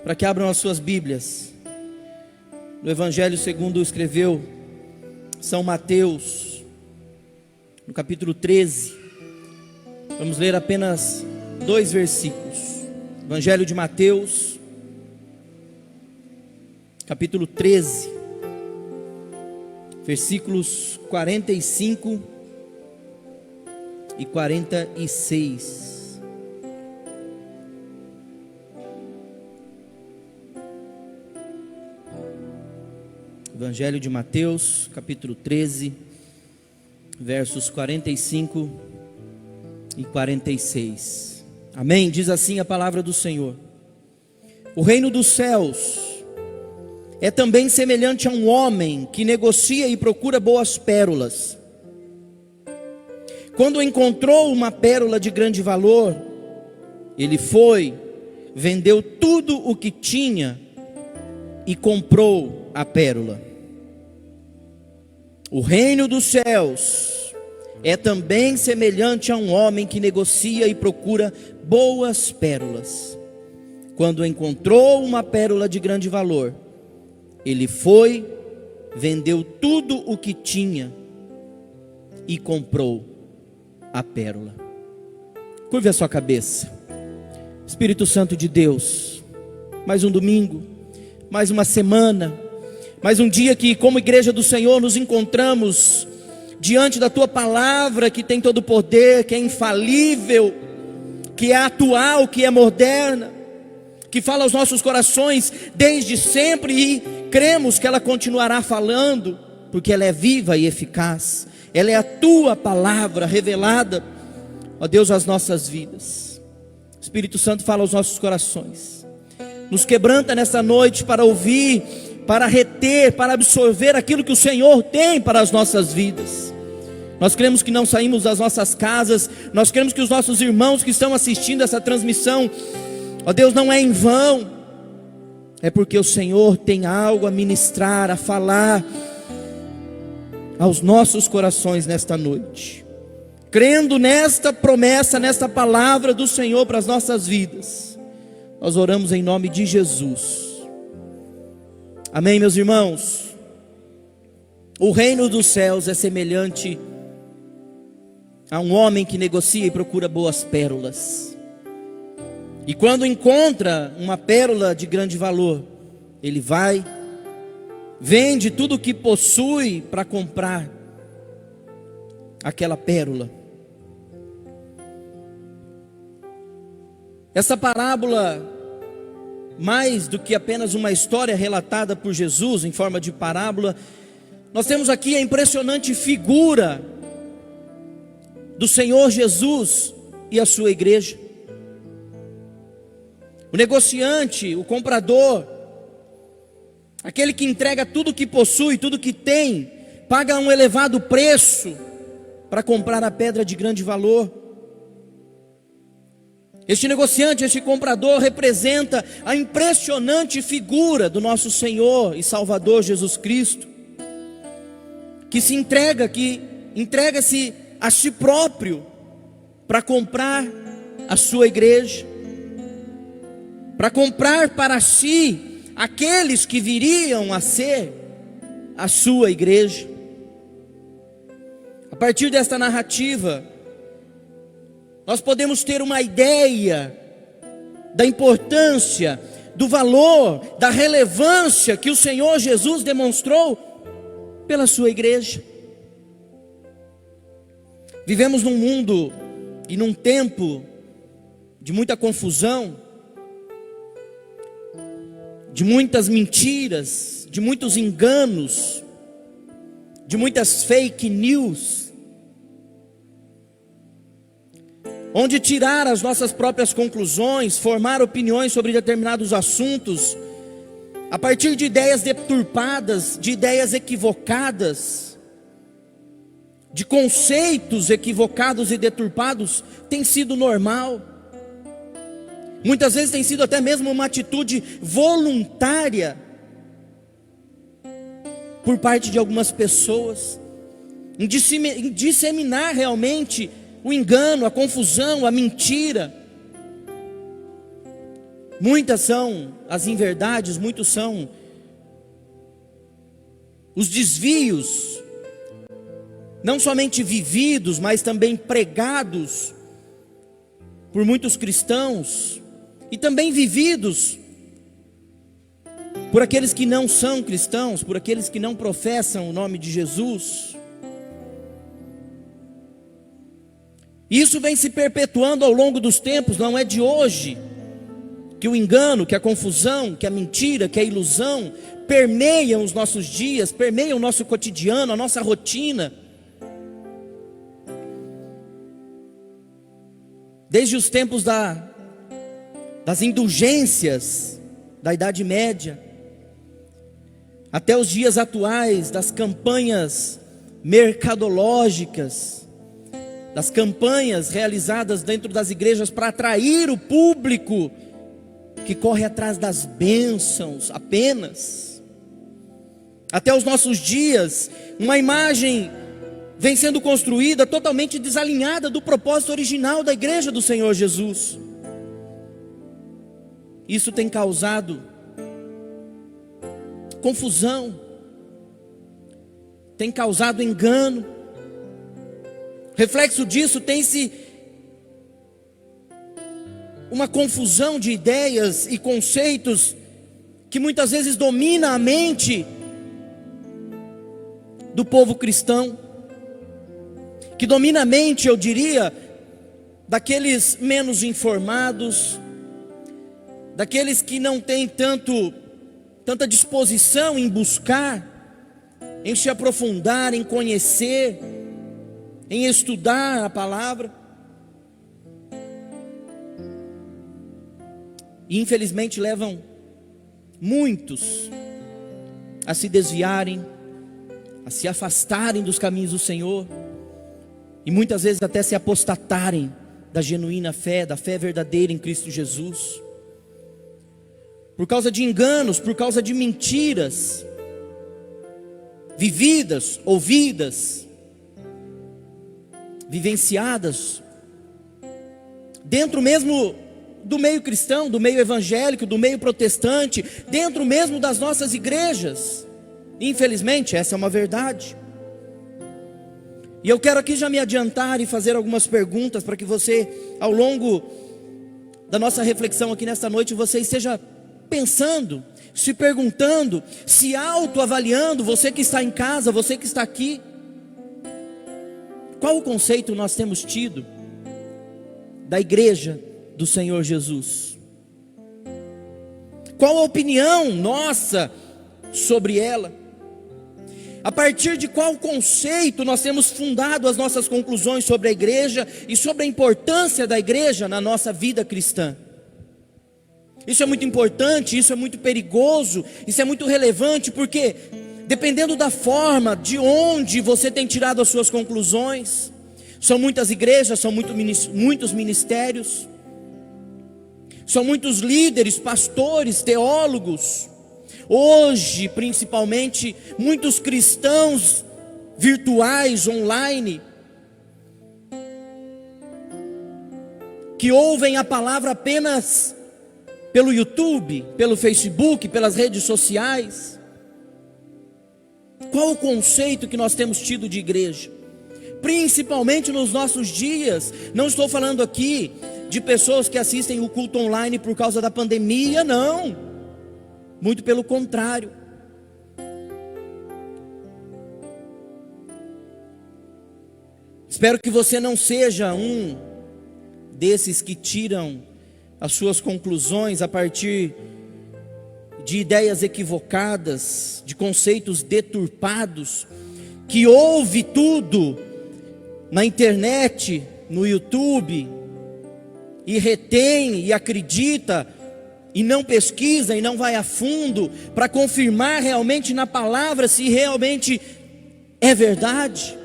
para que abram as suas Bíblias no Evangelho segundo escreveu São Mateus, no capítulo 13. Vamos ler apenas 2 versículos. Evangelho de Mateus, capítulo 13, versículos 45 e 46. Evangelho de Mateus, capítulo 13, versos 45 e 46. Amém? Diz assim a palavra do Senhor: o reino dos céus é também semelhante a um homem que negocia e procura boas pérolas. Quando encontrou uma pérola de grande valor, ele foi, vendeu tudo o que tinha e comprou a pérola. O reino dos céus é também semelhante a um homem que negocia e procura boas pérolas. Quando encontrou uma pérola de grande valor, ele foi, vendeu tudo o que tinha e comprou a pérola. Curve a sua cabeça. Espírito Santo de Deus, mais um domingo, mais uma semana, mais um dia que, como igreja do Senhor, nos encontramos diante da Tua palavra, que tem todo o poder, que é infalível, que é atual, que é moderna, que fala aos nossos corações desde sempre, e cremos que ela continuará falando, porque ela é viva e eficaz. Ela é a Tua palavra revelada, ó Deus, às nossas vidas. Espírito Santo, fala aos nossos corações, nos quebranta nessa noite para ouvir, para reter, para absorver aquilo que o Senhor tem para as nossas vidas. Nós cremos que não saímos das nossas casas, nós cremos que os nossos irmãos que estão assistindo essa transmissão, ó Deus, não é em vão, é porque o Senhor tem algo a ministrar, a falar aos nossos corações nesta noite. Crendo nesta promessa, nesta palavra do Senhor para as nossas vidas, nós oramos em nome de Jesus. Amém, meus irmãos? O reino dos céus é semelhante a um homem que negocia e procura boas pérolas. E quando encontra uma pérola de grande valor, ele vai, vende tudo o que possui para comprar aquela pérola. Essa parábola, mais do que apenas uma história relatada por Jesus em forma de parábola, nós temos aqui a impressionante figura do Senhor Jesus e a sua igreja. O negociante, o comprador, aquele que entrega tudo que possui, tudo que tem, paga um elevado preço para comprar a pedra de grande valor. Este negociante, este comprador representa a impressionante figura do nosso Senhor e Salvador Jesus Cristo, que entrega-se a si próprio para comprar a sua igreja, para comprar para si aqueles que viriam a ser a sua igreja. A partir desta narrativa, nós podemos ter uma ideia da importância, do valor, da relevância que o Senhor Jesus demonstrou pela sua igreja. Vivemos num mundo e num tempo de muita confusão, de muitas mentiras, de muitos enganos, de muitas fake news, onde tirar as nossas próprias conclusões, formar opiniões sobre determinados assuntos, a partir de ideias deturpadas, de ideias equivocadas, de conceitos equivocados e deturpados, tem sido normal. Muitas vezes tem sido até mesmo uma atitude voluntária por parte de algumas pessoas, em disseminar realmente o engano, a confusão, a mentira. Muitas são as inverdades, muitos são os desvios, não somente vividos, mas também pregados por muitos cristãos, e também vividos por aqueles que não são cristãos, por aqueles que não professam o nome de Jesus. Isso vem se perpetuando ao longo dos tempos, não é de hoje que o engano, que a confusão, que a mentira, que a ilusão permeiam os nossos dias, permeiam o nosso cotidiano, a nossa rotina. Desde os tempos das indulgências da Idade Média, até os dias atuais, das campanhas mercadológicas, das campanhas realizadas dentro das igrejas para atrair o público que corre atrás das bênçãos apenas. Até os nossos dias, uma imagem vem sendo construída totalmente desalinhada do propósito original da igreja do Senhor Jesus. Isso tem causado confusão, tem causado engano. Reflexo disso tem-se uma confusão de ideias e conceitos que muitas vezes domina a mente do povo cristão, que domina a mente, eu diria, daqueles menos informados, daqueles que não têm tanta disposição em buscar, em se aprofundar, em conhecer, em estudar a palavra. E infelizmente levam muitos a se desviarem, a se afastarem dos caminhos do Senhor, e muitas vezes até se apostatarem da genuína fé, da fé verdadeira em Cristo Jesus, por causa de enganos, por causa de mentiras vividas, ouvidas, vivenciadas dentro mesmo do meio cristão, do meio evangélico, do meio protestante, dentro mesmo das nossas igrejas. Infelizmente, essa é uma verdade. E eu quero aqui já me adiantar e fazer algumas perguntas para que você, ao longo da nossa reflexão aqui nesta noite, você esteja pensando, se perguntando, se autoavaliando, você que está em casa, você que está aqui. Qual o conceito nós temos tido da igreja do Senhor Jesus? Qual a opinião nossa sobre ela? A partir de qual conceito nós temos fundado as nossas conclusões sobre a igreja e sobre a importância da igreja na nossa vida cristã? Isso é muito importante, isso é muito perigoso, isso é muito relevante, porque dependendo da forma, de onde você tem tirado as suas conclusões, são muitas igrejas, são muitos ministérios, são muitos líderes, pastores, teólogos. Hoje, principalmente, muitos cristãos virtuais, online, que ouvem a palavra apenas pelo YouTube, pelo Facebook, pelas redes sociais. Qual o conceito que nós temos tido de igreja? Principalmente nos nossos dias. Não estou falando aqui de pessoas que assistem o culto online por causa da pandemia, não. Muito pelo contrário. Espero que você não seja um desses que tiram as suas conclusões a partir de ideias equivocadas, de conceitos deturpados, que ouve tudo na internet, no YouTube, e retém e acredita, e não pesquisa e não vai a fundo para confirmar realmente na palavra se realmente é verdade,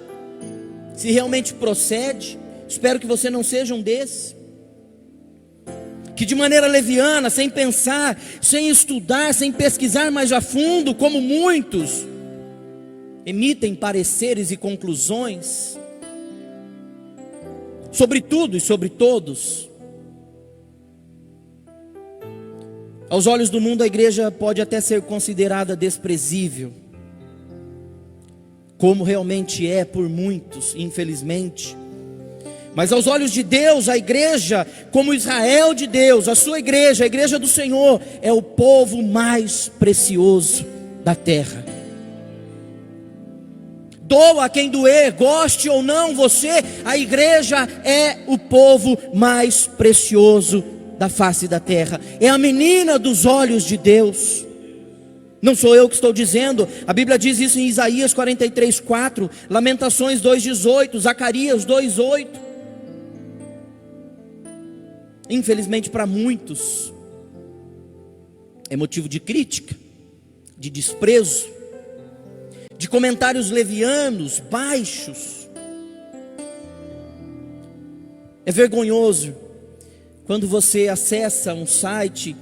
se realmente procede. Espero que você não seja um desses, que de maneira leviana, sem pensar, sem estudar, sem pesquisar mais a fundo, como muitos, emitem pareceres e conclusões sobre tudo e sobre todos. Aos olhos do mundo, a igreja pode até ser considerada desprezível, como realmente é por muitos, infelizmente. Mas aos olhos de Deus, a igreja, como Israel de Deus, a sua igreja, a igreja do Senhor, é o povo mais precioso da terra. Doa quem doer, goste ou não você, a igreja é o povo mais precioso da face da terra. É a menina dos olhos de Deus. Não sou eu que estou dizendo, a Bíblia diz isso em Isaías 43:4, Lamentações 2:18, Zacarias 2:8. Infelizmente para muitos é motivo de crítica, de desprezo, de comentários levianos, baixos. É vergonhoso quando você acessa um site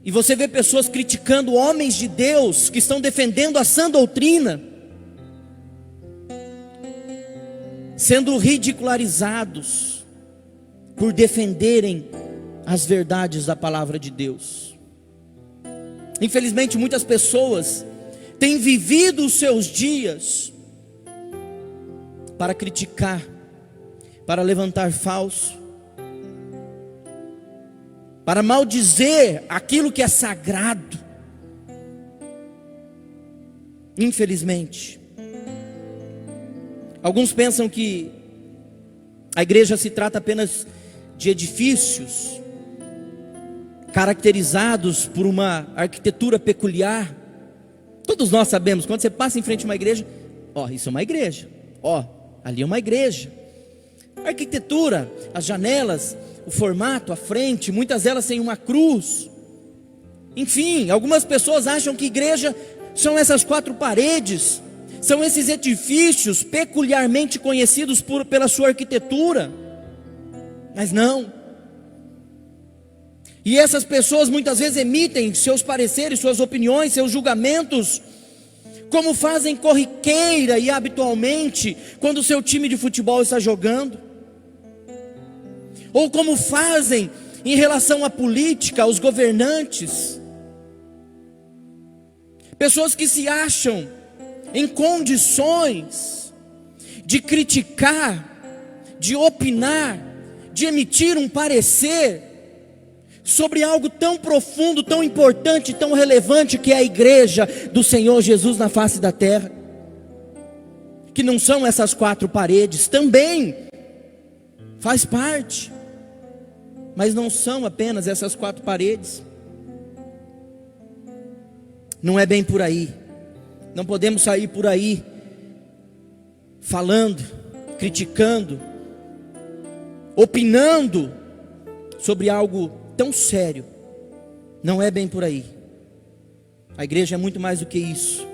e você vê pessoas criticando homens de Deus que estão defendendo a sã doutrina, sendo ridicularizados por defenderem as verdades da palavra de Deus. Infelizmente, muitas pessoas têm vivido os seus dias para criticar, para levantar falso, para maldizer aquilo que é sagrado. Infelizmente, alguns pensam que a igreja se trata apenas de edifícios caracterizados por uma arquitetura peculiar. Todos nós sabemos, quando você passa em frente a uma igreja, isso é uma igreja, ali é uma igreja. A arquitetura, as janelas, o formato, a frente, muitas delas têm uma cruz. Enfim, algumas pessoas acham que igreja são essas 4 paredes, são esses edifícios peculiarmente conhecidos pela sua arquitetura. Mas não. E essas pessoas muitas vezes emitem seus pareceres, suas opiniões, seus julgamentos, como fazem corriqueira e habitualmente quando o seu time de futebol está jogando, ou como fazem em relação à política, aos governantes. Pessoas que se acham em condições de criticar, de opinar, de emitir um parecer sobre algo tão profundo, tão importante, tão relevante, que é a igreja do Senhor Jesus na face da terra. Que não são essas 4 paredes, também faz parte, mas não são apenas essas 4 paredes. Não é bem por aí. Não podemos sair por aí falando, criticando, opinando sobre algo tão sério. Não é bem por aí. A igreja é muito mais do que isso.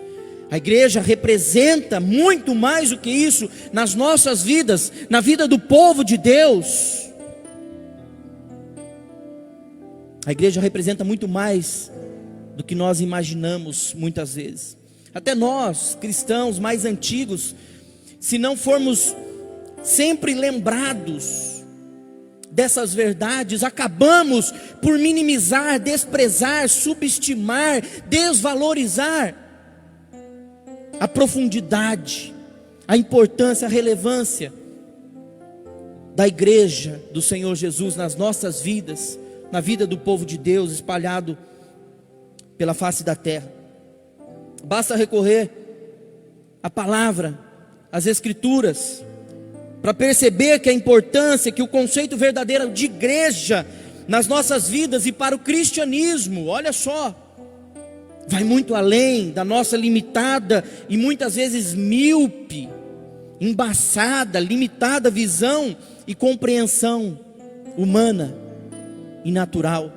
A igreja representa muito mais do que isso nas nossas vidas, na vida do povo de Deus. A igreja representa muito mais do que nós imaginamos muitas vezes. Até nós, cristãos mais antigos, se não formos sempre lembrados dessas verdades, acabamos por minimizar, desprezar, subestimar, desvalorizar a profundidade, a importância, a relevância da igreja do Senhor Jesus nas nossas vidas, na vida do povo de Deus espalhado pela face da terra. Basta recorrer à palavra, às escrituras, para perceber que a importância, que o conceito verdadeiro de igreja nas nossas vidas e para o cristianismo, olha só, vai muito além da nossa limitada e muitas vezes míope, embaçada, limitada visão e compreensão humana e natural.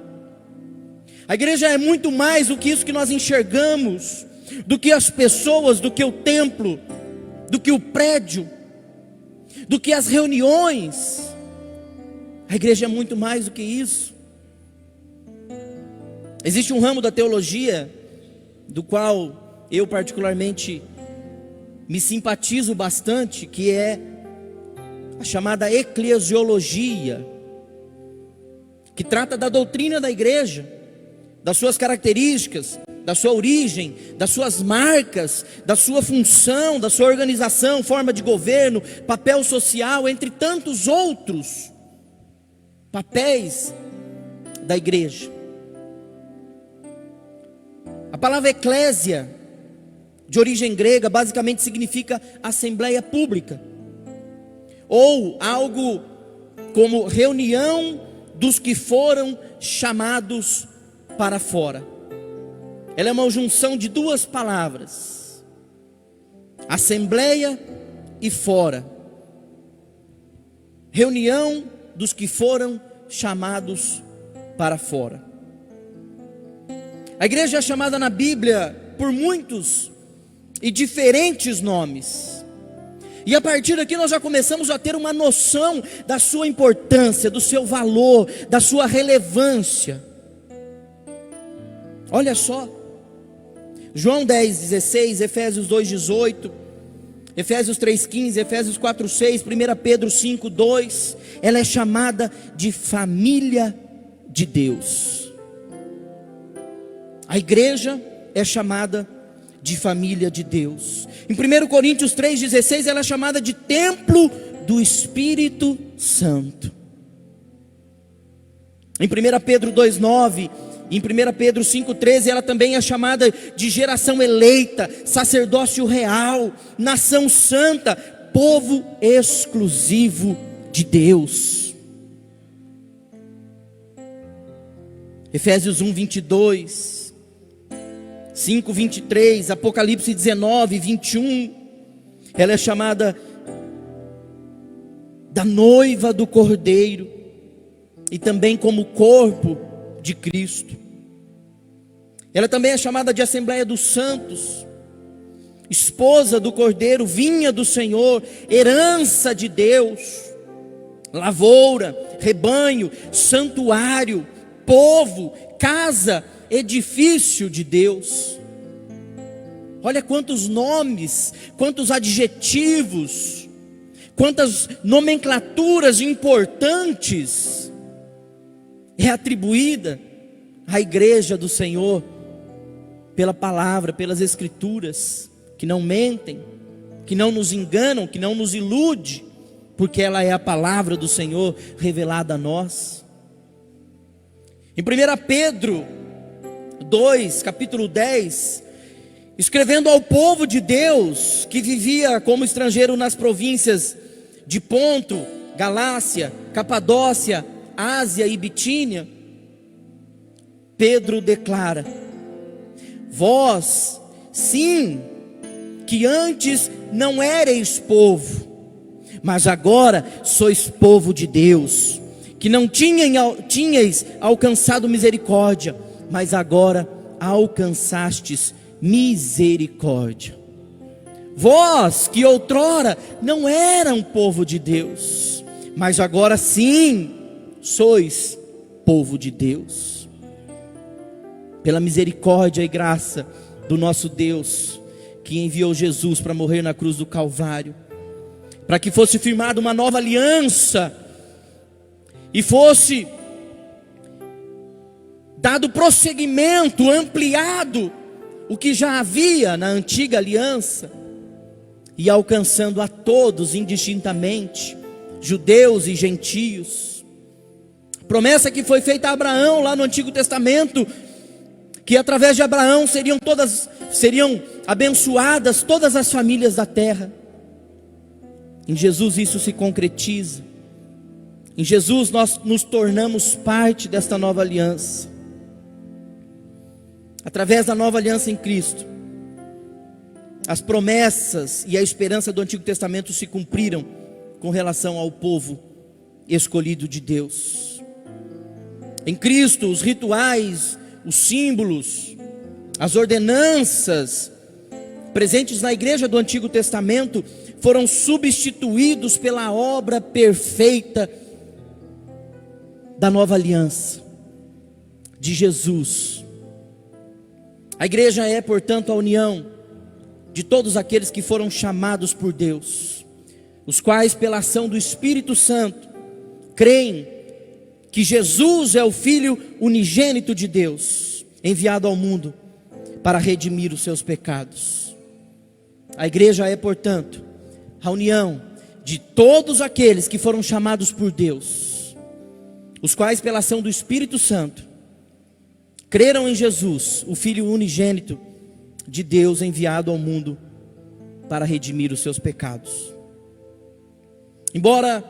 A igreja é muito mais do que isso que nós enxergamos, do que as pessoas, do que o templo, do que o prédio, do que as reuniões. A igreja é muito mais do que isso. Existe um ramo da teologia do qual eu particularmente me simpatizo bastante, que é a chamada eclesiologia, que trata da doutrina da igreja, das suas características, da sua origem, das suas marcas, da sua função, da sua organização, forma de governo, papel social, entre tantos outros papéis da igreja. A palavra eclésia, de origem grega, basicamente significa assembleia pública, ou algo como reunião dos que foram chamados para fora. Ela é uma junção de duas palavras: assembleia e fora. Reunião dos que foram chamados para fora. A igreja é chamada na Bíblia por muitos e diferentes nomes. E a partir daqui nós já começamos a ter uma noção da sua importância, do seu valor, da sua relevância. Olha só, João 10:16, Efésios 2:18, Efésios 3:15, Efésios 4:6, 1 Pedro 5:2, ela é chamada de família de Deus. A igreja é chamada de família de Deus. Em 1 Coríntios 3:16, ela é chamada de templo do Espírito Santo. Em 1 Pedro 2:9, em 1 Pedro 5:13, ela também é chamada de geração eleita, sacerdócio real, nação santa, povo exclusivo de Deus. Efésios 1:22, 5:23, Apocalipse 19:21, ela é chamada da noiva do Cordeiro, e também como corpo de Cristo. Ela também é chamada de Assembleia dos Santos, esposa do Cordeiro, vinha do Senhor, herança de Deus, lavoura, rebanho, santuário, povo, casa, edifício de Deus. Olha quantos nomes, quantos adjetivos, quantas nomenclaturas importantes é atribuída à igreja do Senhor pela palavra, pelas escrituras, que não mentem, que não nos enganam, que não nos ilude, porque ela é a palavra do Senhor revelada a nós. Em 1 Pedro 2, capítulo 10, escrevendo ao povo de Deus que vivia como estrangeiro nas províncias de Ponto, Galácia, Capadócia, Ásia e Bitínia, Pedro declara: vós, sim, que antes não éreis povo, mas agora sois povo de Deus, que não tinhais alcançado misericórdia, mas agora alcançastes misericórdia. Vós que outrora não eram povo de Deus, mas agora sim sois povo de Deus. Pela misericórdia e graça do nosso Deus, que enviou Jesus para morrer na cruz do Calvário, para que fosse firmada uma nova aliança, e fosse dado prosseguimento, ampliado o que já havia na antiga aliança, e alcançando a todos indistintamente, judeus e gentios. Promessa que foi feita a Abraão lá no Antigo Testamento, que através de Abraão seriam abençoadas todas as famílias da terra. Em Jesus isso se concretiza. Em Jesus nós nos tornamos parte desta nova aliança. Através da nova aliança em Cristo, as promessas e a esperança do Antigo Testamento se cumpriram com relação ao povo escolhido de Deus. Em Cristo, os rituais, os símbolos, as ordenanças presentes na igreja do Antigo Testamento foram substituídos pela obra perfeita da nova aliança de Jesus. A igreja é, portanto, a união de todos aqueles que foram chamados por Deus, os quais, pela ação do Espírito Santo, creem que Jesus é o Filho unigênito de Deus, enviado ao mundo para redimir os seus pecados. A igreja é, portanto, a união de todos aqueles que foram chamados por Deus, os quais, pela ação do Espírito Santo, creram em Jesus, o Filho unigênito de Deus, enviado ao mundo para redimir os seus pecados. Embora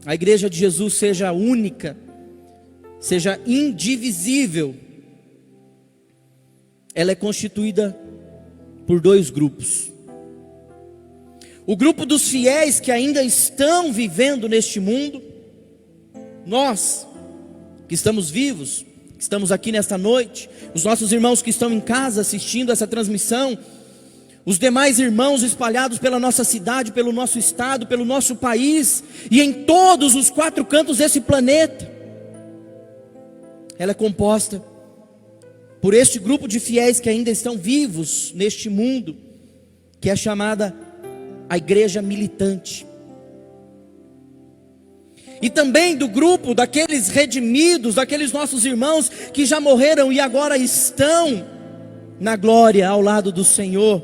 a igreja de Jesus seja única, seja indivisível, ela é constituída por dois grupos. O grupo dos fiéis que ainda estão vivendo neste mundo, nós que estamos vivos, que estamos aqui nesta noite, os nossos irmãos que estão em casa assistindo essa transmissão, os demais irmãos espalhados pela nossa cidade, pelo nosso estado, pelo nosso país e em todos os 4 cantos desse planeta. Ela é composta por este grupo de fiéis que ainda estão vivos neste mundo, que é chamada a igreja militante. E também do grupo daqueles redimidos, daqueles nossos irmãos que já morreram e agora estão na glória ao lado do Senhor,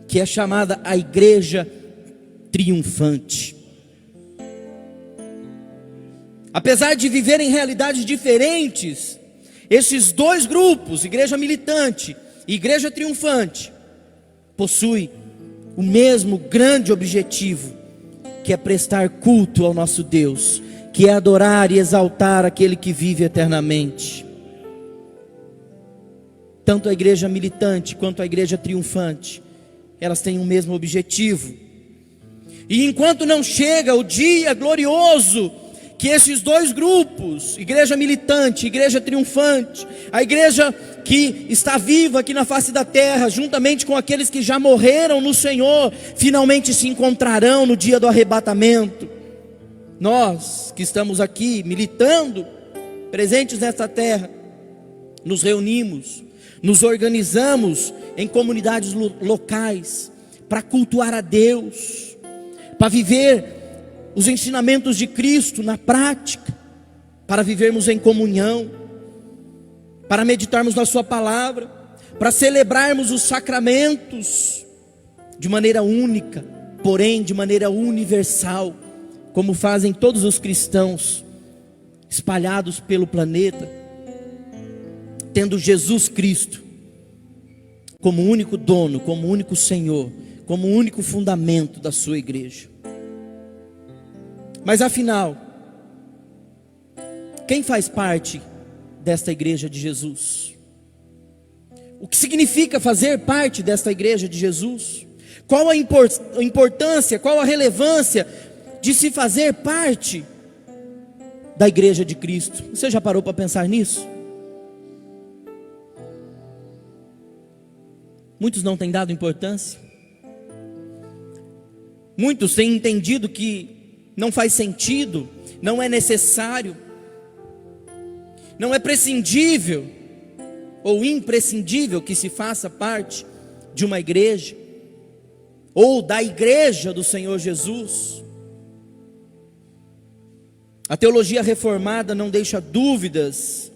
que é chamada a igreja triunfante. Apesar de viverem realidades diferentes, esses dois grupos, igreja militante e igreja triunfante, possuem o mesmo grande objetivo, que é prestar culto ao nosso Deus, que é adorar e exaltar aquele que vive eternamente. Tanto a igreja militante quanto a igreja triunfante, elas têm o mesmo objetivo. E enquanto não chega o dia glorioso que esses dois grupos, igreja militante, igreja triunfante, a igreja que está viva aqui na face da terra, juntamente com aqueles que já morreram no Senhor, finalmente se encontrarão no dia do arrebatamento. Nós que estamos aqui militando, presentes nesta terra, nos reunimos, nos organizamos em comunidades locais para cultuar a Deus, para viver os ensinamentos de Cristo na prática, para vivermos em comunhão, para meditarmos na sua palavra, para celebrarmos os sacramentos de maneira única, porém de maneira universal, como fazem todos os cristãos espalhados pelo planeta, tendo Jesus Cristo como único dono, como único Senhor, como único fundamento da sua igreja. Mas afinal, quem faz parte desta igreja de Jesus? O que significa fazer parte desta igreja de Jesus? Qual a importância, qual a relevância de se fazer parte da igreja de Cristo? Você já parou para pensar nisso? Muitos não têm dado importância. Muitos têm entendido que não faz sentido, não é necessário, não é prescindível ou imprescindível que se faça parte de uma igreja ou da igreja do Senhor Jesus. A teologia reformada não deixa dúvidas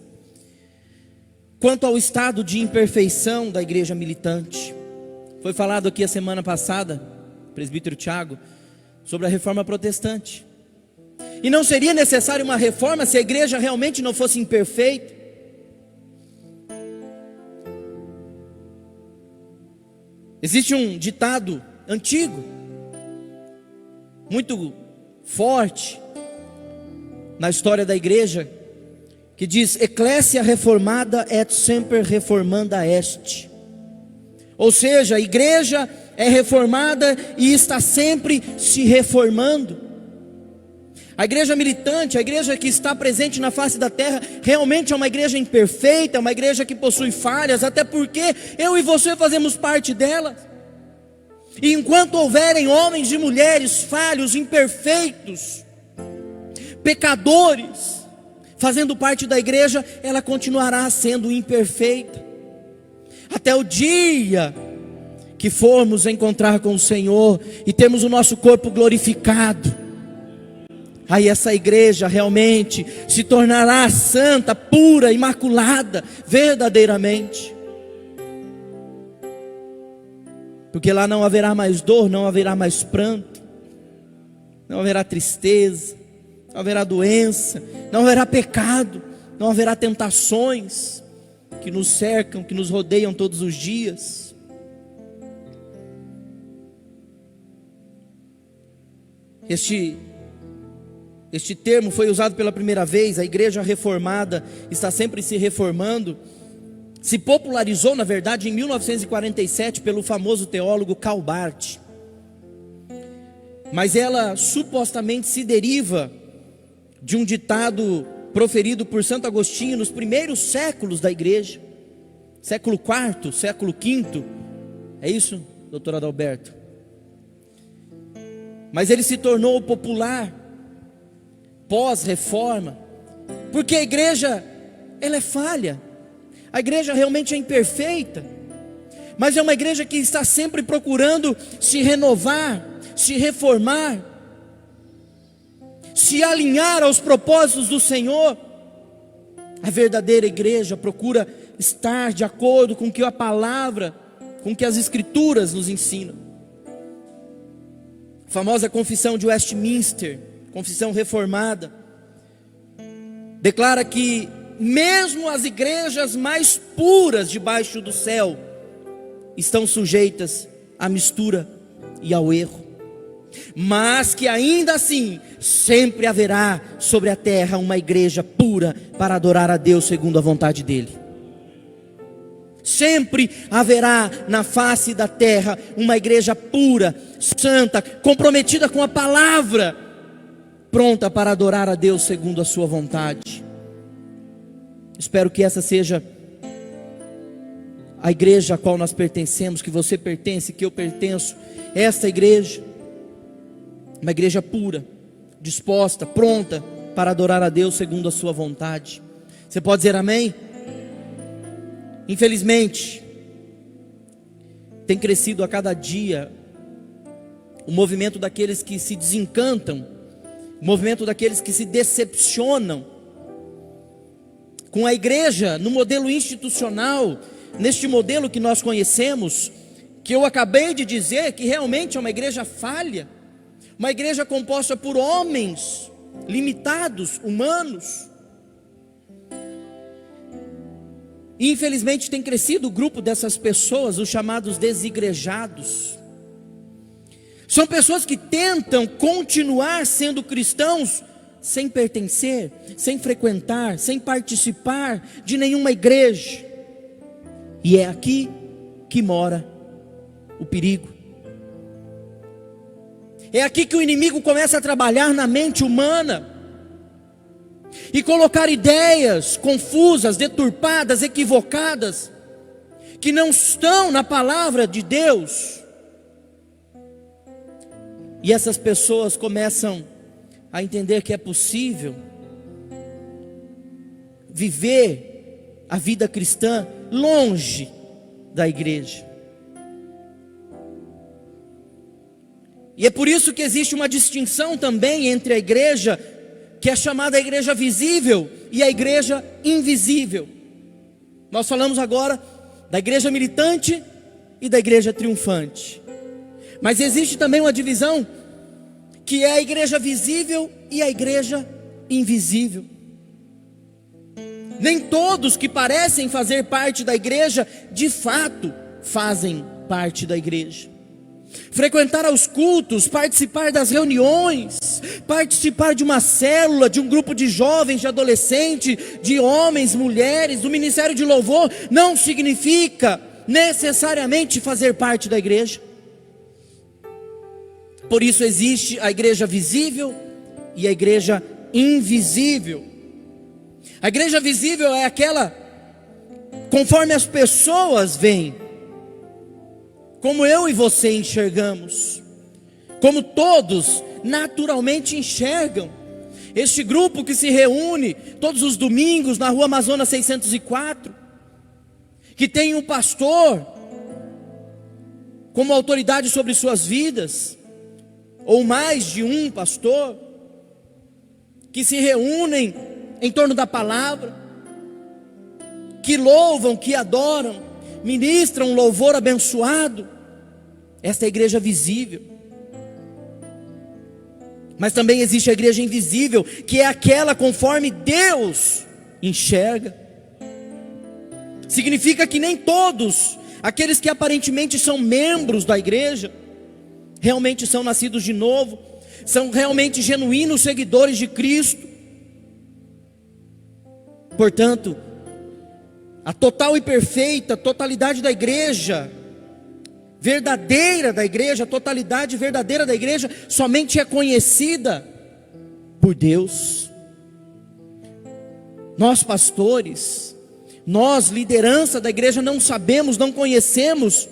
quanto ao estado de imperfeição da igreja militante. Foi falado aqui a semana passada, presbítero Tiago, sobre a reforma protestante. E não seria necessária uma reforma se a igreja realmente não fosse imperfeita? Existe um ditado antigo, muito forte na história da igreja, que diz: Ecclesia reformada et semper reformanda est. Ou seja, a igreja é reformada e está sempre se reformando. A igreja militante, a igreja que está presente na face da terra, realmente é uma igreja imperfeita, é uma igreja que possui falhas, até porque eu e você fazemos parte dela. E enquanto houverem homens e mulheres falhos, imperfeitos, pecadores, fazendo parte da igreja, ela continuará sendo imperfeita, até o dia que formos encontrar com o Senhor e temos o nosso corpo glorificado, aí essa igreja realmente se tornará santa, pura, imaculada, verdadeiramente. Porque lá não haverá mais dor, não haverá mais pranto, não haverá tristeza, não haverá doença, não haverá pecado, não haverá tentações que nos cercam, que nos rodeiam todos os dias. Este termo foi usado pela primeira vez. A igreja reformada está sempre se reformando. Se popularizou, na verdade, em 1947 pelo famoso teólogo Karl Barth. Mas ela supostamente se deriva de um ditado proferido por Santo Agostinho nos primeiros séculos da igreja, século IV, século V. É isso, doutor Adalberto? Mas ele se tornou popular pós-reforma, porque a igreja, ela é falha. A igreja realmente é imperfeita, mas é uma igreja que está sempre procurando se renovar, se reformar, se alinhar aos propósitos do Senhor. A verdadeira igreja procura estar de acordo com o que a palavra, com o que as escrituras nos ensinam. A famosa confissão de Westminster, confissão reformada, declara que mesmo as igrejas mais puras debaixo do céu estão sujeitas à mistura e ao erro, mas que ainda assim sempre haverá sobre a terra uma igreja pura para adorar a Deus segundo a vontade dele. Sempre haverá na face da terra uma igreja pura, santa, comprometida com a palavra, pronta para adorar a Deus segundo a sua vontade. Espero que essa seja a igreja a qual nós pertencemos, que você pertence, que eu pertenço. Esta igreja, uma igreja pura, disposta, pronta para adorar a Deus segundo a sua vontade. Você pode dizer amém? Infelizmente, tem crescido a cada dia o movimento daqueles que se desencantam, o movimento daqueles que se decepcionam com a igreja no modelo institucional, neste modelo que nós conhecemos, que eu acabei de dizer que realmente é uma igreja falha, uma igreja composta por homens limitados, humanos. E infelizmente tem crescido o grupo dessas pessoas, os chamados desigrejados. São pessoas que tentam continuar sendo cristãos sem pertencer, sem frequentar, sem participar de nenhuma igreja. E é aqui que mora o perigo. É aqui que o inimigo começa a trabalhar na mente humana e colocar ideias confusas, deturpadas, equivocadas, que não estão na palavra de Deus. E essas pessoas começam a entender que é possível viver a vida cristã longe da igreja. E é por isso que existe uma distinção também entre a igreja, que é chamada a igreja visível, e a igreja invisível. Nós falamos agora da igreja militante e da igreja triunfante. Mas existe também uma divisão, que é a igreja visível e a igreja invisível. Nem todos que parecem fazer parte da igreja, de fato, fazem parte da igreja. Frequentar aos cultos, participar das reuniões, participar de uma célula, de um grupo de jovens, de adolescentes, de homens, mulheres, do ministério de louvor, não significa necessariamente fazer parte da igreja. Por isso existe a igreja visível e a igreja invisível. A igreja visível é aquela conforme as pessoas veem, como eu e você enxergamos, como todos naturalmente enxergam. Este grupo que se reúne todos os domingos na rua Amazonas 604, que tem um pastor como autoridade sobre suas vidas, ou mais de um pastor, que se reúnem em torno da palavra, que louvam, que adoram, ministram um louvor abençoado. Esta é a igreja visível. Mas também existe a igreja invisível, que é aquela conforme Deus enxerga. Significa que nem todos aqueles que aparentemente são membros da igreja realmente são nascidos de novo, são realmente genuínos seguidores de Cristo. Portanto, a total e perfeita totalidade da igreja, verdadeira da igreja, a totalidade verdadeira da igreja, somente é conhecida por Deus. Nós pastores, nós liderança da igreja não sabemos, não conhecemos,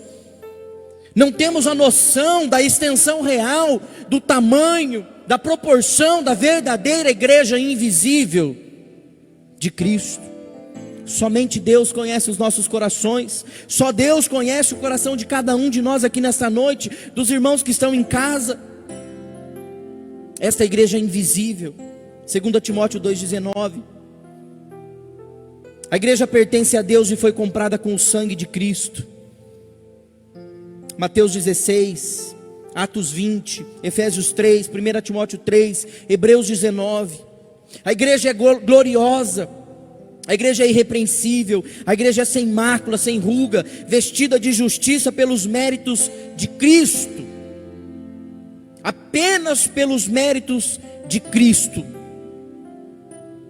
não temos a noção da extensão real, do tamanho, da proporção da verdadeira igreja invisível de Cristo. Somente Deus conhece os nossos corações, só Deus conhece o coração de cada um de nós aqui nesta noite, dos irmãos que estão em casa. Esta igreja é invisível. 2 Timóteo 2,19. A igreja pertence a Deus e foi comprada com o sangue de Cristo. Mateus 16, Atos 20, Efésios 3, 1 Timóteo 3, Hebreus 19. A igreja é gloriosa, a igreja é irrepreensível, a igreja é sem mácula, sem ruga, vestida de justiça pelos méritos de Cristo. Apenas pelos méritos de Cristo.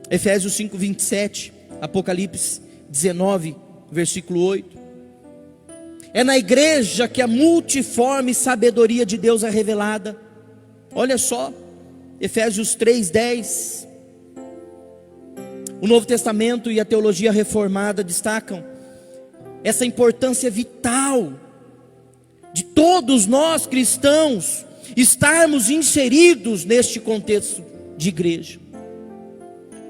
Efésios 5, 27, Apocalipse 19, versículo 8. É na igreja que a multiforme sabedoria de Deus é revelada. Olha só, Efésios 3:10. O Novo Testamento e a teologia reformada destacam essa importância vital de todos nós cristãos estarmos inseridos neste contexto de igreja.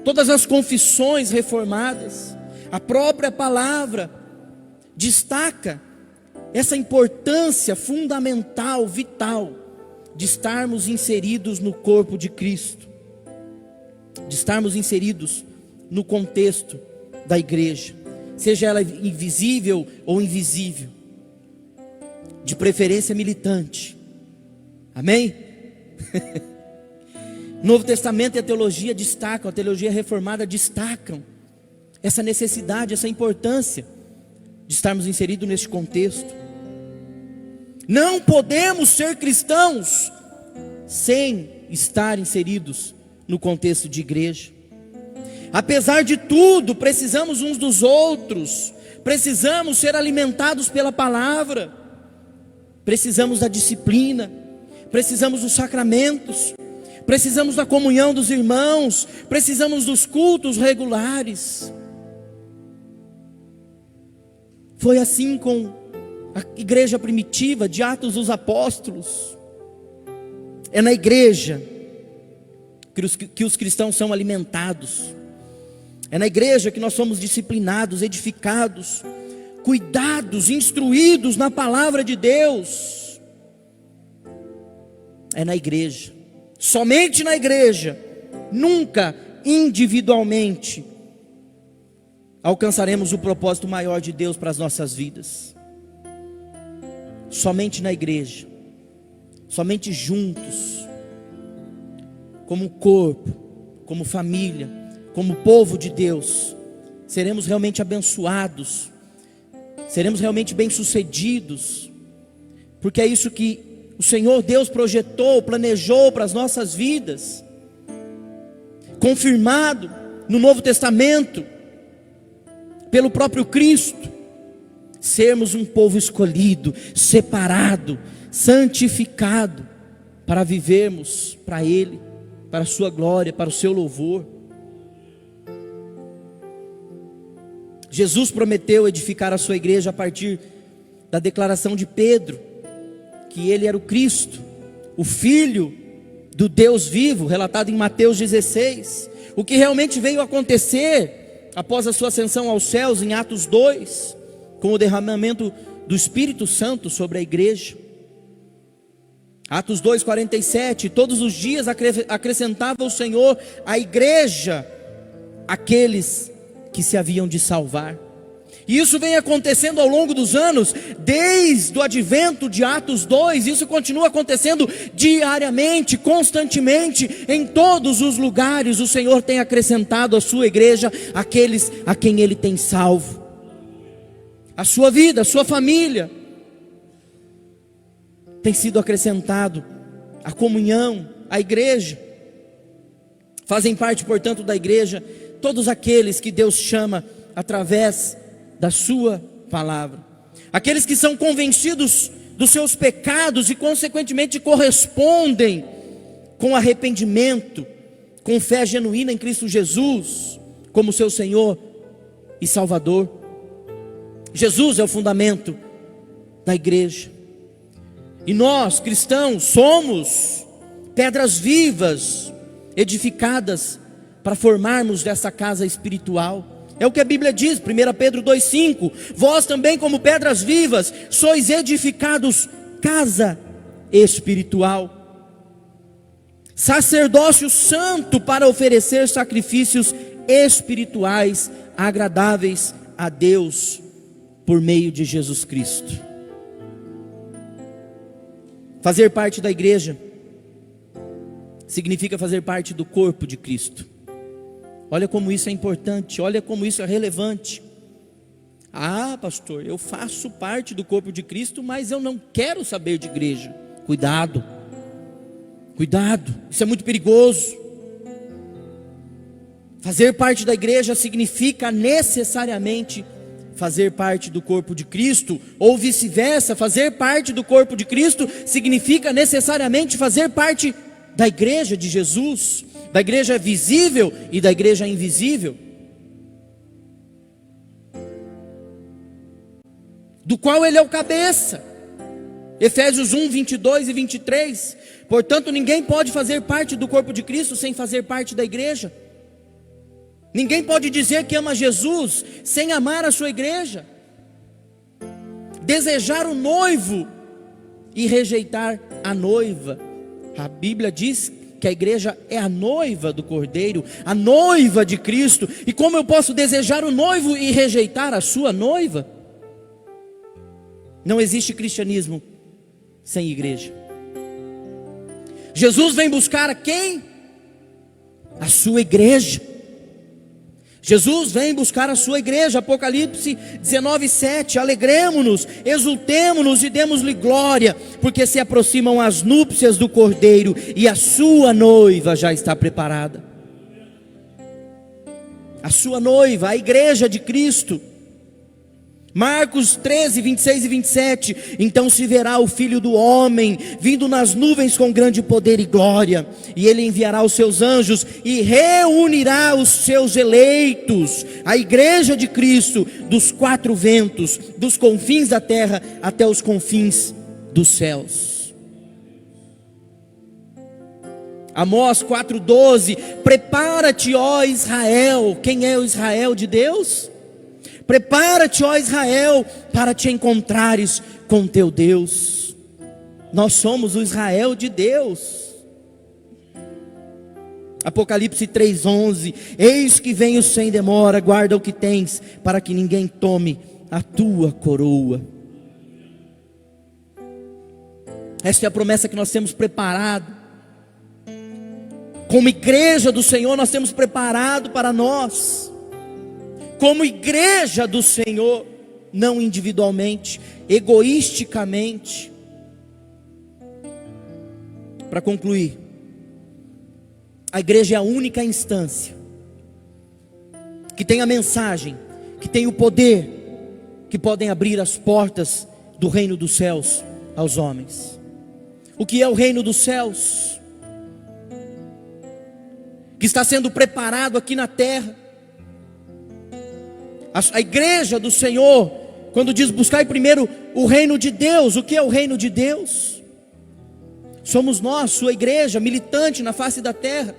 Todas as confissões reformadas, a própria palavra destaca essa importância fundamental, vital, de estarmos inseridos no corpo de Cristo, de estarmos inseridos no contexto da igreja, seja ela invisível ou invisível, de preferência militante. Amém? O Novo Testamento e a teologia destacam, a teologia reformada destacam essa necessidade, essa importância de estarmos inseridos neste contexto. Não podemos ser cristãos sem estar inseridos no contexto de igreja. Apesar de tudo, precisamos uns dos outros, precisamos ser alimentados pela palavra, precisamos da disciplina, precisamos dos sacramentos, precisamos da comunhão dos irmãos, precisamos dos cultos regulares. Foi assim com a igreja primitiva de Atos dos Apóstolos. É na igreja que os cristãos são alimentados. É na igreja que nós somos disciplinados, edificados, cuidados, instruídos na palavra de Deus. É na igreja, somente na igreja, nunca individualmente, alcançaremos o propósito maior de Deus para as nossas vidas. Somente na igreja, somente juntos, como corpo, como família, como povo de Deus, seremos realmente abençoados, seremos realmente bem-sucedidos, porque é isso que o Senhor Deus projetou, planejou para as nossas vidas, confirmado no Novo Testamento, pelo próprio Cristo. Sermos um povo escolhido, separado, santificado, para vivermos para Ele, para a sua glória, para o seu louvor. Jesus prometeu edificar a sua igreja a partir da declaração de Pedro, que ele era o Cristo, o Filho do Deus vivo, relatado em Mateus 16. O que realmente veio acontecer após a sua ascensão aos céus em Atos 2, com o derramamento do Espírito Santo sobre a igreja. Atos 2:47, todos os dias acrescentava o Senhor à igreja aqueles que se haviam de salvar. E isso vem acontecendo ao longo dos anos, desde o advento de Atos 2, isso continua acontecendo diariamente, constantemente, em todos os lugares. O Senhor tem acrescentado à sua igreja aqueles a quem Ele tem salvo. A sua vida, a sua família, tem sido acrescentado, a comunhão, a igreja. Fazem parte, portanto, da igreja todos aqueles que Deus chama através da sua palavra, aqueles que são convencidos dos seus pecados e consequentemente correspondem com arrependimento, com fé genuína em Cristo Jesus como seu Senhor e Salvador. Jesus é o fundamento da igreja, e nós cristãos somos pedras vivas edificadas para formarmos dessa casa espiritual. É o que a Bíblia diz, 1 Pedro 2,5: vós também, como pedras vivas, sois edificados casa espiritual, sacerdócio santo, para oferecer sacrifícios espirituais agradáveis a Deus por meio de Jesus Cristo. Fazer parte da igreja significa fazer parte do corpo de Cristo. Olha como isso é importante, olha como isso é relevante. Ah, pastor, eu faço parte do corpo de Cristo, mas eu não quero saber de igreja. Cuidado, cuidado, isso é muito perigoso. Fazer parte da igreja significa necessariamente fazer parte do corpo de Cristo, ou vice-versa. Fazer parte do corpo de Cristo significa necessariamente fazer parte da igreja de Jesus, da igreja visível e da igreja invisível, do qual Ele é o cabeça. Efésios 1, 22 e 23. Portanto, ninguém pode fazer parte do corpo de Cristo sem fazer parte da igreja. Ninguém pode dizer que ama Jesus sem amar a sua igreja. Desejar o noivo e rejeitar a noiva. A Bíblia diz que a igreja é a noiva do Cordeiro, a noiva de Cristo. E como eu posso desejar o noivo e rejeitar a sua noiva? Não existe cristianismo sem igreja. Jesus vem buscar a quem? A sua igreja. Jesus vem buscar a sua igreja. Apocalipse 19:7. Alegremo-nos, exultemo-nos e demos-lhe glória, porque se aproximam as núpcias do Cordeiro e a sua noiva já está preparada. A sua noiva, a igreja de Cristo. Marcos 13, 26 e 27. Então se verá o Filho do Homem vindo nas nuvens com grande poder e glória, e Ele enviará os seus anjos e reunirá os seus eleitos, a igreja de Cristo, dos quatro ventos, dos confins da terra até os confins dos céus. Amós 4:12. Prepara-te, ó Israel. Quem é o Israel de Deus? Prepara-te, ó Israel, para te encontrares com teu Deus. Nós somos o Israel de Deus. Apocalipse 3:11. Eis que venho sem demora, guarda o que tens, para que ninguém tome a tua coroa. Esta é a promessa que nós temos preparado. Como igreja do Senhor, nós temos preparado para nós. Como igreja do Senhor, não individualmente, egoisticamente. Para concluir, a igreja é a única instância que tem a mensagem, que tem o poder, que podem abrir as portas do reino dos céus aos homens. O que é o reino dos céus? Que está sendo preparado aqui na terra. A igreja do Senhor, quando diz buscar primeiro o reino de Deus, o que é o reino de Deus? Somos nós, sua igreja, militante na face da terra.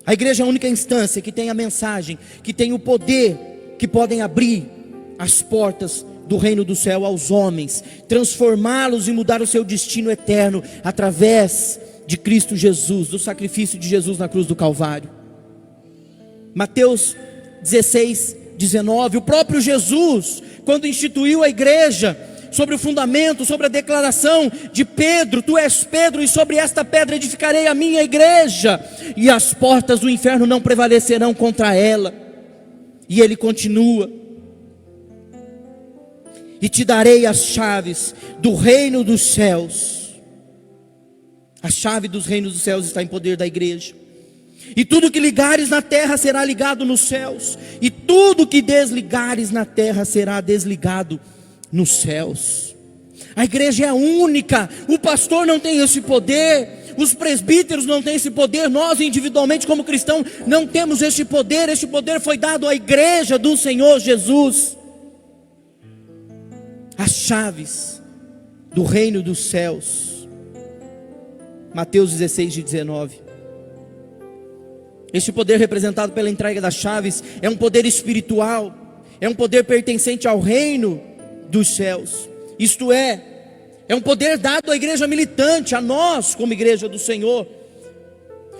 A igreja é a única instância que tem a mensagem, que tem o poder, que podem abrir as portas do reino do céu aos homens, transformá-los e mudar o seu destino eterno através de Cristo Jesus, do sacrifício de Jesus na cruz do Calvário. Mateus 16, 19, o próprio Jesus, quando instituiu a igreja, sobre o fundamento, sobre a declaração de Pedro: tu és Pedro, e sobre esta pedra edificarei a minha igreja, e as portas do inferno não prevalecerão contra ela. E ele continua: e te darei as chaves do reino dos céus. A chave dos reinos dos céus está em poder da igreja. E tudo que ligares na terra será ligado nos céus, e tudo que desligares na terra será desligado nos céus. A igreja é única. O pastor não tem esse poder, os presbíteros não têm esse poder, nós individualmente como cristãos não temos esse poder. Esse poder foi dado à igreja do Senhor Jesus. As chaves do reino dos céus. Mateus 16, 19. Este poder representado pela entrega das chaves é um poder espiritual, é um poder pertencente ao reino dos céus. Isto é um poder dado à igreja militante, a nós como igreja do Senhor.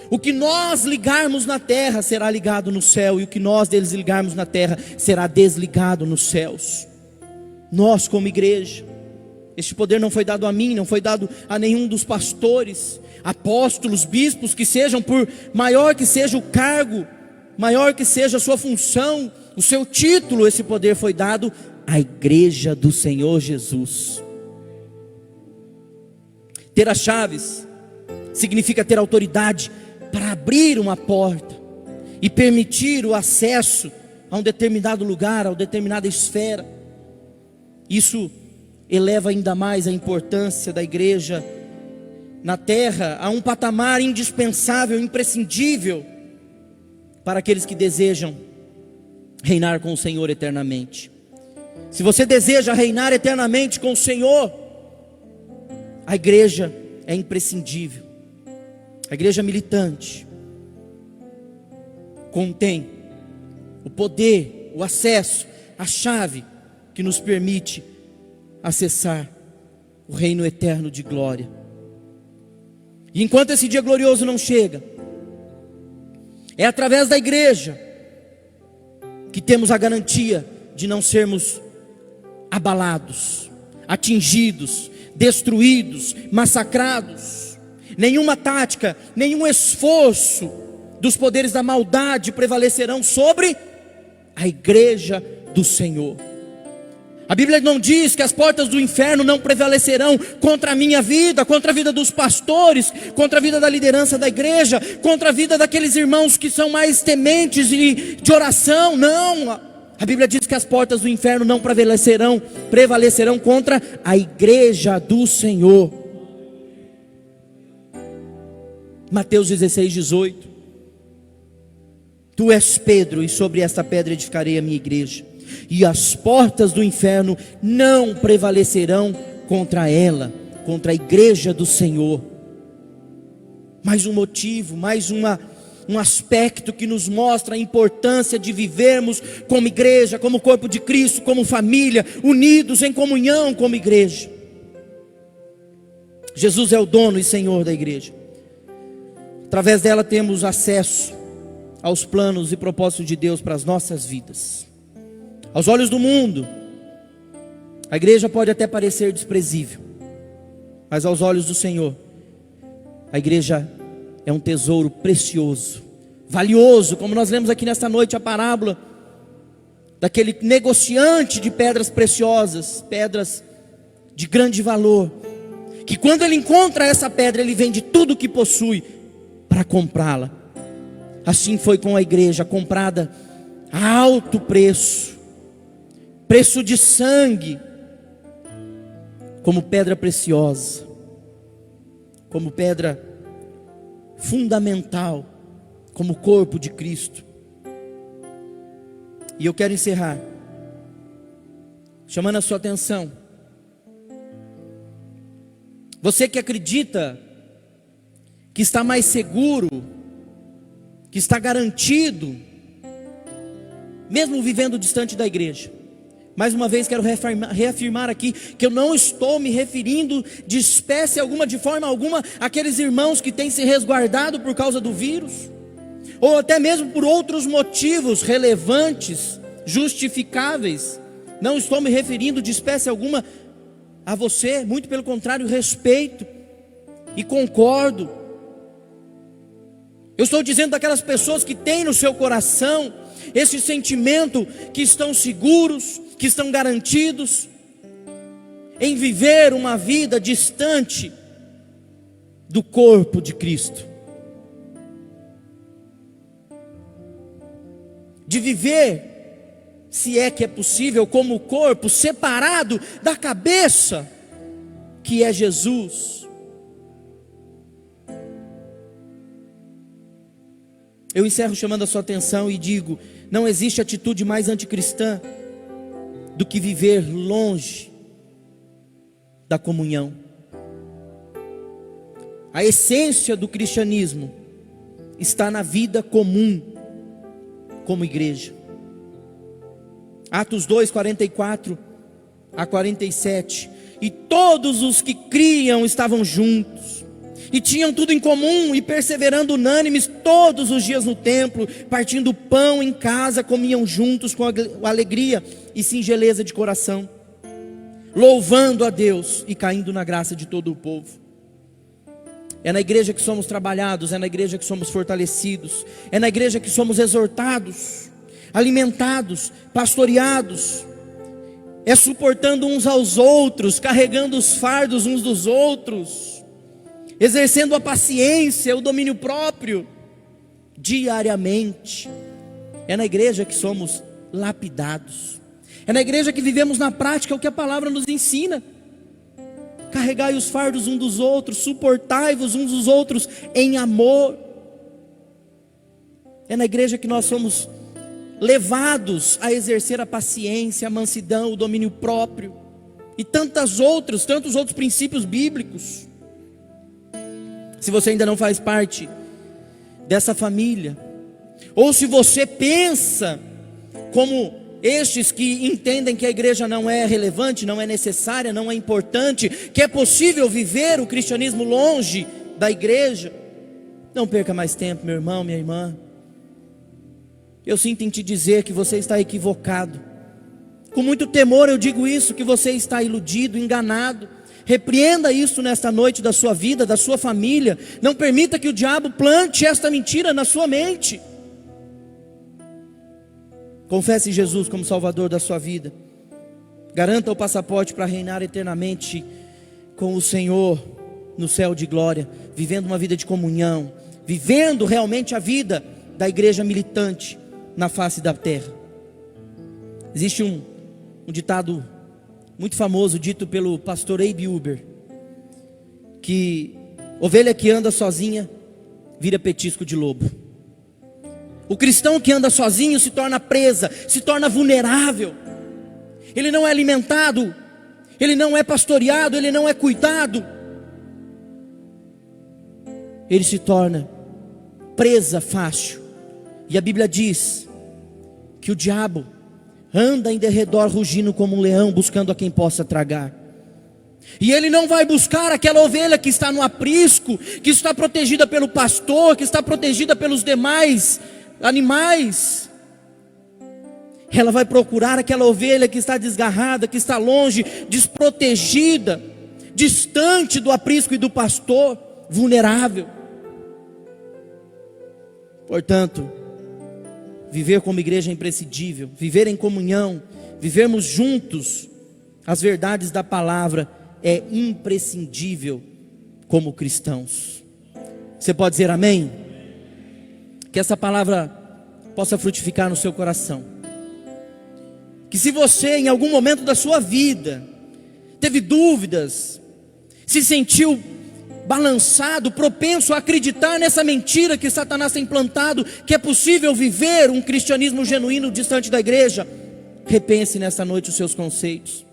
O que nós ligarmos na terra será ligado no céu, e o que nós desligarmos na terra será desligado nos céus. Nós como igreja, este poder não foi dado a mim, não foi dado a nenhum dos pastores, apóstolos, bispos, que sejam, por maior que seja o cargo, maior que seja a sua função, o seu título, esse poder foi dado à igreja do Senhor Jesus. Ter as chaves significa ter autoridade para abrir uma porta e permitir o acesso a um determinado lugar, a uma determinada esfera. Isso eleva ainda mais a importância da igreja na terra a um patamar indispensável, imprescindível para aqueles que desejam reinar com o Senhor eternamente. Se você deseja reinar eternamente com o Senhor, a igreja é imprescindível. A igreja militante contém o poder, o acesso, a chave que nos permite acessar o reino eterno de glória. E enquanto esse dia glorioso não chega, é através da igreja que temos a garantia de não sermos abalados, atingidos, destruídos, massacrados. Nenhuma tática, nenhum esforço dos poderes da maldade prevalecerão sobre a igreja do Senhor. A Bíblia não diz que as portas do inferno não prevalecerão contra a minha vida, contra a vida dos pastores, contra a vida da liderança da igreja, contra a vida daqueles irmãos que são mais tementes e de oração. Não, a Bíblia diz que as portas do inferno não prevalecerão contra a igreja do Senhor. Mateus 16, 18. Tu és Pedro, e sobre esta pedra edificarei a minha igreja, e as portas do inferno não prevalecerão contra ela, contra a igreja do Senhor. Mais um motivo, mais um aspecto que nos mostra a importância de vivermos como igreja, como corpo de Cristo, como família, unidos em comunhão como igreja. Jesus é o dono e Senhor da igreja. Através dela temos acesso aos planos e propósitos de Deus para as nossas vidas. Aos olhos do mundo, a igreja pode até parecer desprezível, mas aos olhos do Senhor, a igreja é um tesouro precioso, valioso, como nós lemos aqui nesta noite a parábola daquele negociante de pedras preciosas, pedras de grande valor, que quando ele encontra essa pedra, ele vende tudo o que possui para comprá-la. Assim foi com a igreja, comprada a alto preço, preço de sangue, como pedra preciosa, como pedra fundamental, como corpo de Cristo. E eu quero encerrar chamando a sua atenção. Você que acredita que está mais seguro, que está garantido, mesmo vivendo distante da igreja, Mais uma vez quero reafirmar aqui que eu não estou me referindo de espécie alguma, de forma alguma, àqueles irmãos que têm se resguardado por causa do vírus, ou até mesmo por outros motivos relevantes, justificáveis. Não estou me referindo de espécie alguma a você, muito pelo contrário, respeito e concordo. Eu estou dizendo daquelas pessoas que têm no seu coração esse sentimento, que estão seguros, que estão garantidos em viver uma vida distante do corpo de Cristo, de viver, se é que é possível, como corpo separado da cabeça, que é Jesus. Eu encerro chamando a sua atenção e digo: não existe atitude mais anticristã do que viver longe da comunhão. A essência do cristianismo está na vida comum como igreja. Atos 2, 44 a 47. E todos os que criam estavam juntos, e tinham tudo em comum, e perseverando unânimes todos os dias no templo, partindo pão em casa, comiam juntos com alegria e singeleza de coração, louvando a Deus e caindo na graça de todo o povo. É na igreja que somos trabalhados, é na igreja que somos fortalecidos, é na igreja que somos exortados, alimentados, pastoreados. É suportando uns aos outros, carregando os fardos uns dos outros, exercendo a paciência, o domínio próprio, diariamente. É na igreja que somos lapidados, é na igreja que vivemos na prática o que a palavra nos ensina. Carregai os fardos uns dos outros, suportai-vos uns dos outros em amor. É na igreja que nós somos levados a exercer a paciência, a mansidão, o domínio próprio e tantos outros princípios bíblicos. Se você ainda não faz parte dessa família, ou se você pensa como estes que entendem que a igreja não é relevante, não é necessária, não é importante, que é possível viver o cristianismo longe da igreja, não perca mais tempo, meu irmão, minha irmã. Eu sinto em te dizer que você está equivocado. Com muito temor eu digo isso, que você está iludido, enganado. Repreenda isso nesta noite da sua vida, da sua família. Não permita que o diabo plante esta mentira na sua mente. Confesse Jesus como Salvador da sua vida. Garanta o passaporte para reinar eternamente com o Senhor no céu de glória, vivendo uma vida de comunhão, vivendo realmente a vida da igreja militante na face da terra. Existe um ditado muito famoso, dito pelo pastor Abe Uber, que ovelha que anda sozinha vira petisco de lobo. O cristão que anda sozinho se torna presa, se torna vulnerável. Ele não é alimentado, ele não é pastoreado, ele não é cuidado. Ele se torna presa fácil. E a Bíblia diz que o diabo anda em derredor rugindo como um leão, buscando a quem possa tragar. E ele não vai buscar aquela ovelha que está no aprisco, que está protegida pelo pastor, que está protegida pelos demais animais. Ela vai procurar aquela ovelha que está desgarrada, que está longe, desprotegida, distante do aprisco e do pastor, vulnerável. Portanto, viver como igreja é imprescindível, viver em comunhão, vivermos juntos as verdades da palavra é imprescindível como cristãos. Você pode dizer amém? Que essa palavra possa frutificar no seu coração. Que se você em algum momento da sua vida teve dúvidas, se sentiu balançado, propenso a acreditar nessa mentira que Satanás tem implantado, que é possível viver um cristianismo genuíno distante da igreja, repense nesta noite os seus conceitos.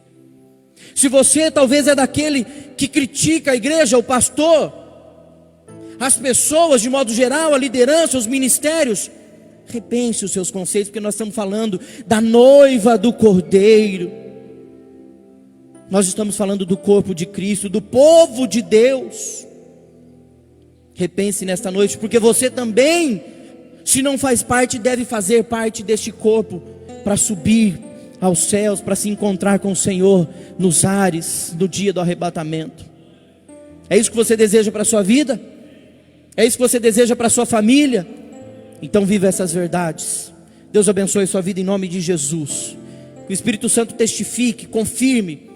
Se você talvez é daquele que critica a igreja, o pastor, as pessoas de modo geral, a liderança, os ministérios, Repense os seus conceitos, porque nós estamos falando da noiva do Cordeiro. Nós estamos falando do corpo de Cristo, do povo de Deus. Repense nesta noite, porque você também, se não faz parte, deve fazer parte deste corpo, para subir aos céus, para se encontrar com o Senhor nos ares, no dia do arrebatamento. É isso que você deseja para a sua vida? É isso que você deseja para a sua família? Então viva essas verdades. Deus abençoe a sua vida em nome de Jesus. Que o Espírito Santo testifique, confirme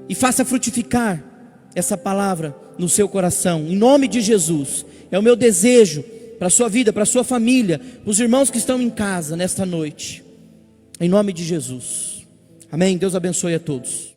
e faça frutificar essa palavra no seu coração, em nome de Jesus. É o meu desejo para a sua vida, para a sua família, para os irmãos que estão em casa nesta noite, em nome de Jesus, amém. Deus abençoe a todos.